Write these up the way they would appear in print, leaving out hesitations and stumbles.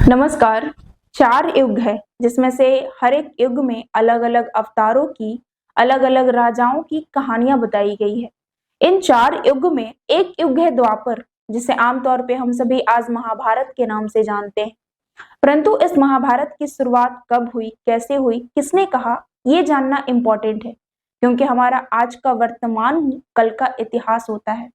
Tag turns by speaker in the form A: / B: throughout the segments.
A: नमस्कार। 4 युग है जिसमें से हर एक युग में अलग अलग अवतारों की, अलग अलग राजाओं की कहानियां बताई गई है। इन 4 युग में एक युग है द्वापर, जिसे आमतौर पे हम सभी आज महाभारत के नाम से जानते हैं। परंतु इस महाभारत की शुरुआत कब हुई, कैसे हुई, किसने कहा, ये जानना इम्पोर्टेंट है, क्योंकि हमारा आज का वर्तमान ही कल का इतिहास होता है।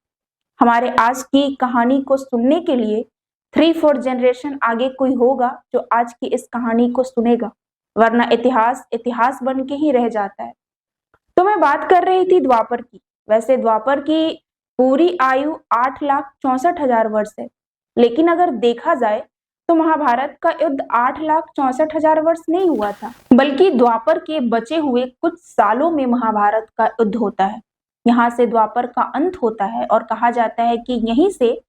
A: हमारे आज की कहानी को सुनने के लिए 3-4 जनरेशन आगे कोई होगा जो आज की इस कहानी को सुनेगा, वरना इतिहास इतिहास बन के ही रह जाता है। तो मैं बात कर रही थी द्वापर की। वैसे द्वापर की पूरी आयु 8,64,000 वर्ष है, लेकिन अगर देखा जाए तो महाभारत का युद्ध 8,64,000 वर्ष नहीं हुआ था, बल्कि द्वापर के बचे हुए कुछ सालों में महाभारत का युद्ध होता है। यहाँ से द्वापर का अंत होता है और कहा जाता है कि यहीं से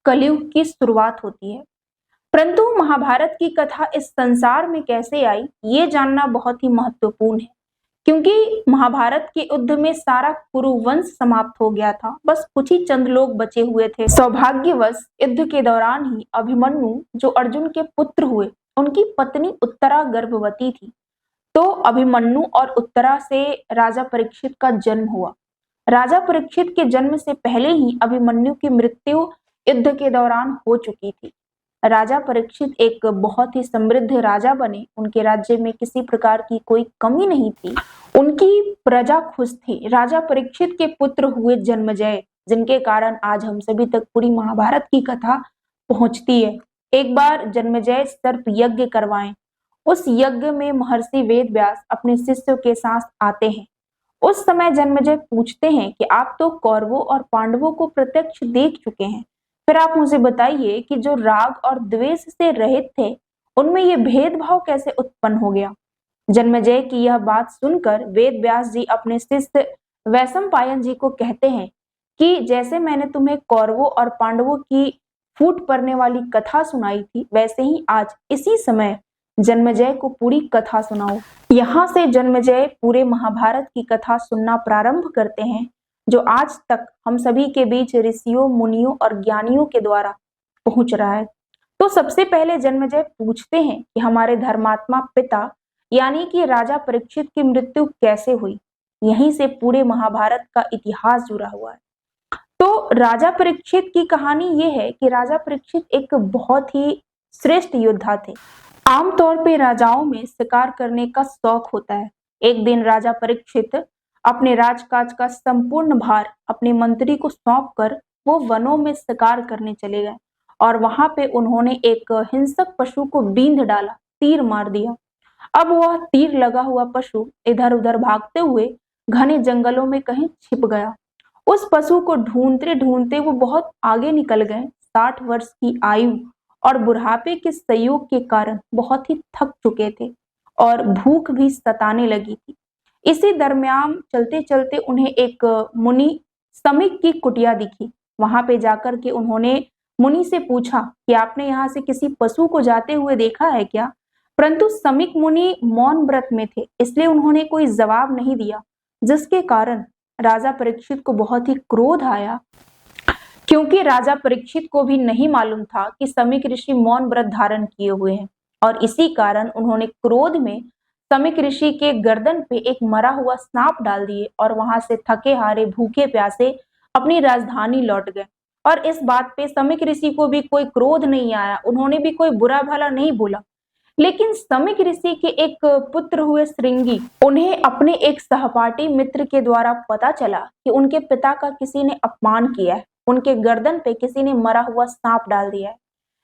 A: कलयुग की शुरुआत होती है। परंतु महाभारत की कथा इस संसार में कैसे आई, ये जानना बहुत ही महत्वपूर्ण है, क्योंकि महाभारत के युद्ध में सारा कुरुवंश समाप्त हो गया था। बस कुछ ही चंद लोग बचे हुए थे। सौभाग्यवश युद्ध के दौरान ही अभिमन्यु, जो अर्जुन के पुत्र हुए, उनकी पत्नी उत्तरा गर्भवती थी। तो अभिमन्यु और उत्तरा से राजा परीक्षित का जन्म हुआ। राजा परीक्षित के जन्म से पहले ही अभिमन्यु की मृत्यु युद्ध के दौरान हो चुकी थी। राजा परीक्षित एक बहुत ही समृद्ध राजा बने। उनके राज्य में किसी प्रकार की कोई कमी नहीं थी। उनकी प्रजा खुश थी। राजा परीक्षित के पुत्र हुए जन्मेजय, जिनके कारण आज हम सभी तक पूरी महाभारत की कथा पहुंचती है। एक बार जन्मेजय सर्प यज्ञ करवाएं। उस यज्ञ में महर्षि वेदव्यास अपने शिष्यों के साथ आते हैं। उस समय जन्मेजय पूछते हैं कि आप तो कौरवों और पांडवों को प्रत्यक्ष देख चुके हैं, फिर आप मुझे बताइए कि जो राग और द्वेष से रहित थे, उनमें ये भेदभाव कैसे उत्पन्न हो गया। जन्मेजय की यह बात सुनकर वेदव्यास जी अपने शिष्य वैशंपायन जी को कहते हैं कि जैसे मैंने तुम्हें कौरवों और पांडवों की फूट पड़ने वाली कथा सुनाई थी, वैसे ही आज इसी समय जन्मेजय को पूरी कथा सुनाओ। यहाँ से जन्मेजय पूरे महाभारत की कथा सुनना प्रारंभ करते हैं, जो आज तक हम सभी के बीच ऋषियों, मुनियों और ज्ञानियों के द्वारा पहुंच रहा है। तो सबसे पहले जन्मेजय पूछते हैं कि हमारे धर्मात्मा पिता यानी कि राजा परीक्षित की मृत्यु कैसे हुई। यहीं से पूरे महाभारत का इतिहास जुड़ा हुआ है। तो राजा परीक्षित की कहानी ये है कि राजा परीक्षित एक बहुत ही श्रेष्ठ योद्धा थे। आमतौर पे राजाओं में शिकार करने का शौक होता है। एक दिन राजा परीक्षित अपने राजकाज का संपूर्ण भार अपने मंत्री को सौंपकर वो वनों में शिकार करने चले गए और वहां पे उन्होंने एक हिंसक पशु को बींध डाला, तीर मार दिया। अब वह तीर लगा हुआ पशु इधर उधर भागते हुए घने जंगलों में कहीं छिप गया। उस पशु को ढूंढते ढूंढते वो बहुत आगे निकल गए। 60 वर्ष की आयु और बुढ़ापे के संयोग के कारण बहुत ही थक चुके थे और भूख भी सताने लगी थी। इसी दरमियान चलते चलते उन्हें एक मुनि समीक की कुटिया दिखी। वहां पे जाकर के उन्होंने मुनि से पूछा कि आपने यहाँ से किसी पशु को जाते हुए देखा है क्या। परंतु समीक मुनि मौन व्रत में थे, इसलिए उन्होंने कोई जवाब नहीं दिया, जिसके कारण राजा परीक्षित को बहुत ही क्रोध आया, क्योंकि राजा परीक्षित को भी नहीं मालूम था कि समीक ऋषि मौन व्रत धारण किए हुए हैं। और इसी कारण उन्होंने क्रोध में समीक ऋषि के गर्दन पे एक मरा हुआ सांप डाल दिए और वहां से थके हारे, भूखे प्यासे अपनी राजधानी लौट गए। और इस बात पे समीक ऋषि को भी कोई क्रोध नहीं आया, उन्होंने भी कोई बुरा भला नहीं बोला। लेकिन समीक ऋषि के एक पुत्र हुए श्रृंगी, उन्हें अपने एक सहपाठी मित्र के द्वारा पता चला कि उनके पिता का किसी ने अपमान किया है, उनके गर्दन पे किसी ने मरा हुआ सांप डाल दिया है।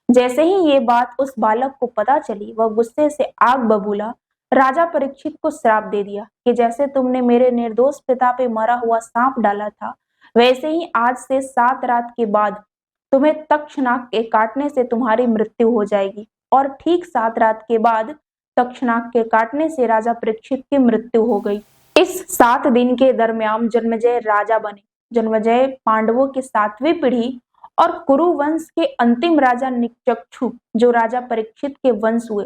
A: जैसे ही ये बात उस बालक को पता चली, वह गुस्से से आग बबूला राजा परीक्षित को श्राप दे दिया कि जैसे तुमने मेरे निर्दोष पिता पे मरा हुआ सांप डाला था, वैसे ही आज से 7 रात के बाद तुम्हें तक्षनाग के काटने से तुम्हारी मृत्यु हो जाएगी। और ठीक 7 रात के बाद तक्षनाग के काटने से राजा परीक्षित की मृत्यु हो गई। इस 7 दिन के दरमियान जन्मेजय राजा बने। जन्मेजय पांडवों की 7वीं पीढ़ी और कुरुवंश के अंतिम राजा निकचक्षु, जो राजा परीक्षित के वंश हुए।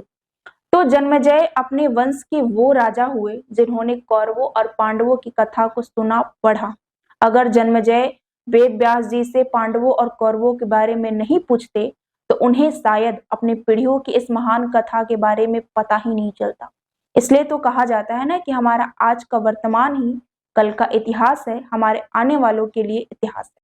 A: तो जन्मेजय अपने वंश के वो राजा हुए जिन्होंने कौरवों और पांडवों की कथा को सुना, पढ़ा। अगर जन्मेजय वेद व्यास जी से पांडवों और कौरवों के बारे में नहीं पूछते तो उन्हें शायद अपने पीढ़ियों की इस महान कथा के बारे में पता ही नहीं चलता। इसलिए तो कहा जाता है ना कि हमारा आज का वर्तमान ही कल का इतिहास है, हमारे आने वालों के लिए इतिहास है।